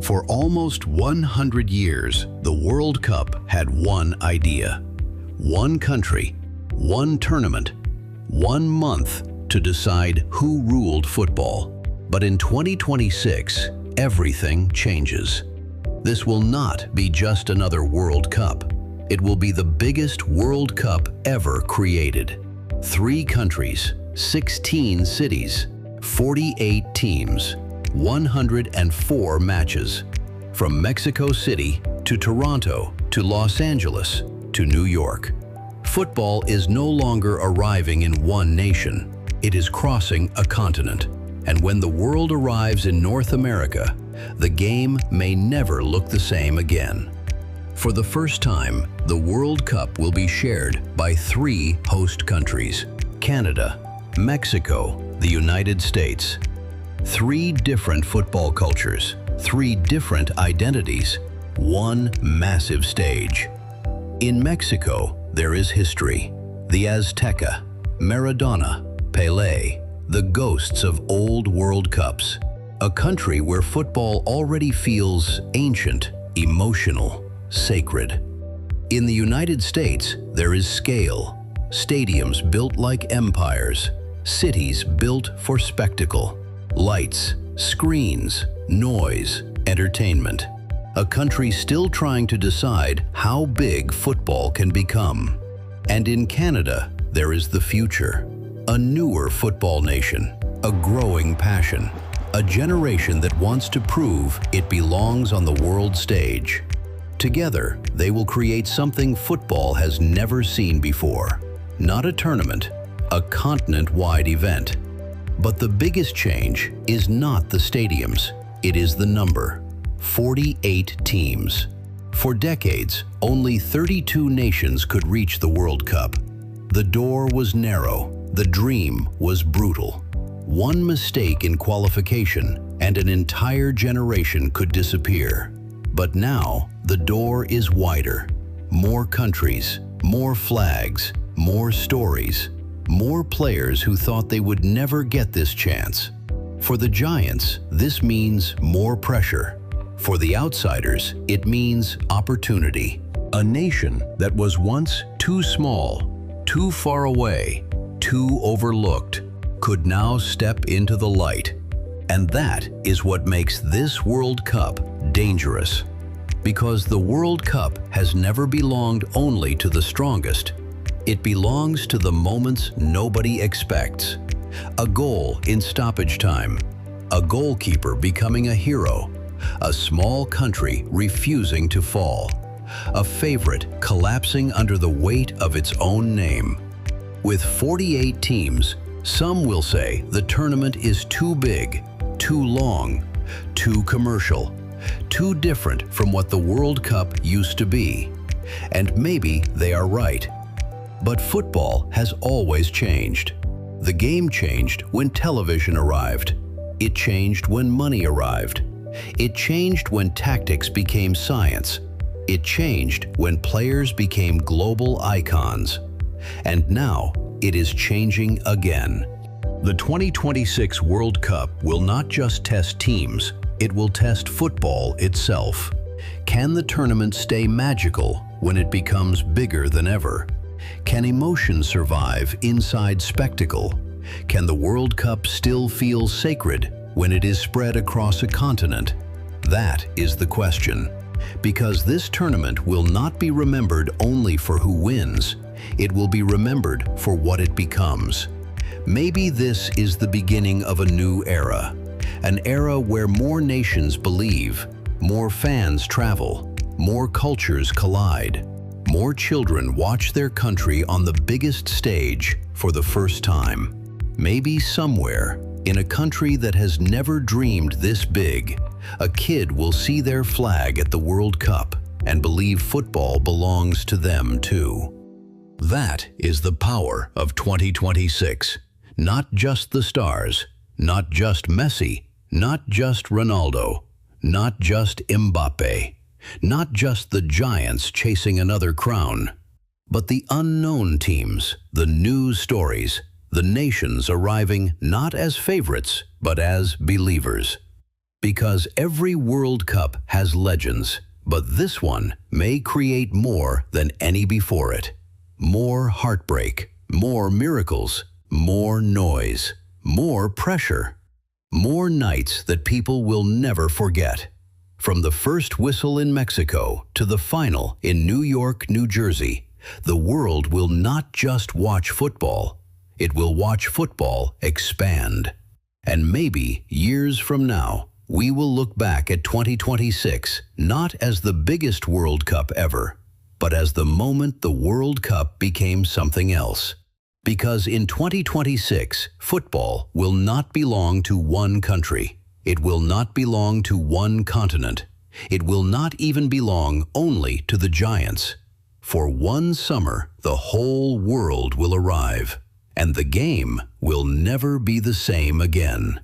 For almost 100 years, the World Cup had one idea. One country, one tournament, 1 month to decide who ruled football. But in 2026, everything changes. This will not be just another World Cup. It will be the biggest World Cup ever created. 3 countries, 16 cities, 48 teams, 104 matches. From Mexico City to Toronto to Los Angeles to New York. Football is no longer arriving in one nation. It is crossing a continent. And when the world arrives in North America, the game may never look the same again. For the first time, the World Cup will be shared by 3 host countries: Canada, Mexico, the United States. 3 different football cultures, 3 different identities, one massive stage. In Mexico, there is history. The Azteca, Maradona, Pelé, the ghosts of old World Cups. A country where football already feels ancient, emotional, sacred. In the United States, there is scale. Stadiums built like empires. Cities built for spectacle. Lights, screens, noise, entertainment. A country still trying to decide how big football can become. And in Canada, there is the future. A newer football nation, a growing passion, a generation that wants to prove it belongs on the world stage. Together, they will create something football has never seen before. Not a tournament, a continent-wide event. But the biggest change is not the stadiums, it is the number. 48 teams. For decades, only 32 nations could reach the World Cup. The door was narrow, the dream was brutal. One mistake in qualification and an entire generation could disappear. But now, the door is wider. More countries, more flags, more stories. More players who thought they would never get this chance. For the Giants, this means more pressure. For the outsiders, it means opportunity. A nation that was once too small, too far away, too overlooked, could now step into the light. And that is what makes this World Cup dangerous. Because the World Cup has never belonged only to the strongest. It belongs to the moments nobody expects. A goal in stoppage time, a goalkeeper becoming a hero, a small country refusing to fall, a favorite collapsing under the weight of its own name. With 48 teams, some will say the tournament is too big, too long, too commercial, too different from what the World Cup used to be. And maybe they are right. But football has always changed. The game changed when television arrived. It changed when money arrived. It changed when tactics became science. It changed when players became global icons. And now it is changing again. The 2026 World Cup will not just test teams, it will test football itself. Can the tournament stay magical when it becomes bigger than ever? Can emotion survive inside spectacle? Can the World Cup still feel sacred when it is spread across a continent? That is the question. Because this tournament will not be remembered only for who wins, it will be remembered for what it becomes. Maybe this is the beginning of a new era. An era where more nations believe, more fans travel, more cultures collide. More children watch their country on the biggest stage for the first time. Maybe somewhere, in a country that has never dreamed this big, a kid will see their flag at the World Cup and believe football belongs to them too. That is the power of 2026. Not just the stars, not just Messi, not just Ronaldo, not just Mbappe. Not just the giants chasing another crown, but the unknown teams, the new stories, the nations arriving not as favorites, but as believers. Because every World Cup has legends, but this one may create more than any before it. More heartbreak, more miracles, more noise, more pressure, more nights that people will never forget. From the first whistle in Mexico to the final in New York, New Jersey, the world will not just watch football, it will watch football expand. And maybe years from now, we will look back at 2026 not as the biggest World Cup ever, but as the moment the World Cup became something else. Because in 2026, football will not belong to one country. It will not belong to one continent. It will not even belong only to the giants. For one summer, the whole world will arrive, and the game will never be the same again.